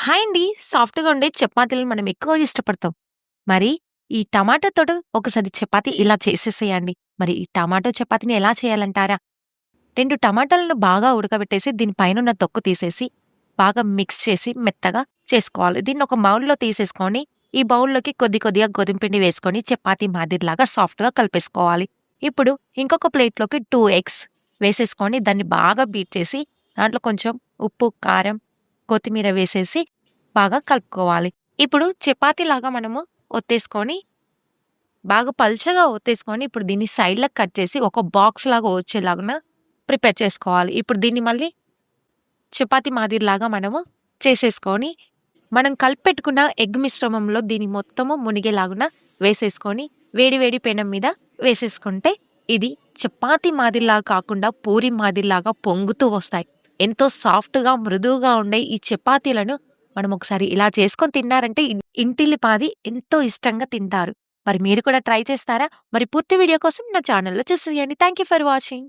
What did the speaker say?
Hi అండి. సాఫ్ట్‌గా ఉండే చపాతీలను మనం ఎక్కువగా ఇష్టపడతాం. మరి ఈ టమాటాతోటి ఒకసారి చపాతీ ఇలా చేసేసేయండి. మరి ఈ టమాటో చపాతీని ఎలా చేయాలంటారా? 2 టమాటాలను బాగా ఉడకబెట్టేసి దీని పైనున్న తొక్కు తీసేసి, బాగా మిక్స్ చేసి మెత్తగా చేసుకోవాలి. దీన్ని ఒక బౌల్‌లో తీసేసుకొని, ఈ బౌల్‌లోకి కొద్దిగా గోధుమ పిండి వేసుకొని చపాతీ మాదిరిలాగా సాఫ్ట్‌గా కలిపేసుకోవాలి. ఇప్పుడు ఇంకొక ప్లేట్‌లోకి 2 ఎగ్స్ వేసేసుకొని దాన్ని బాగా బీట్ చేసి, దాంట్లో కొంచెం ఉప్పు, కారం, కొత్తిమీర వేసేసి బాగా కలుపుకోవాలి. ఇప్పుడు చపాతీలాగా మనము ఒత్తేసుకొని, బాగా పల్చగా ఒత్తేసుకొని, ఇప్పుడు దీన్ని సైడ్‌లకి కట్ చేసి ఒక బాక్స్‌లాగా వచ్చేలాగున ప్రిపేర్ చేసుకోవాలి. ఇప్పుడు దీన్ని మళ్ళీ చపాతీ మాదిరిలాగా మనము చేసేసుకొని, మనం కలిపెట్టుకున్న ఎగ్ మిశ్రమంలో దీన్ని మొత్తము మునిగేలాగున వేసేసుకొని, వేడి వేడి పెనం మీద వేసేసుకుంటే, ఇది చపాతీ మాదిరిలాగా కాకుండా పూరి మాదిరిలాగా పొంగుతూ వస్తాయి. ఎంతో సాఫ్ట్‌గా, మృదువుగా ఉండే ఈ చపాతీలను మనం ఒకసారి ఇలా చేసుకొని తిన్నారంటే ఇంటిల్లిపాది ఎంతో ఇష్టంగా తింటారు. మరి మీరు కూడా ట్రై చేస్తారా? మరి పూర్తి వీడియో కోసం నా ఛానెల్‌లో చూసేయండి. Thank you for watching.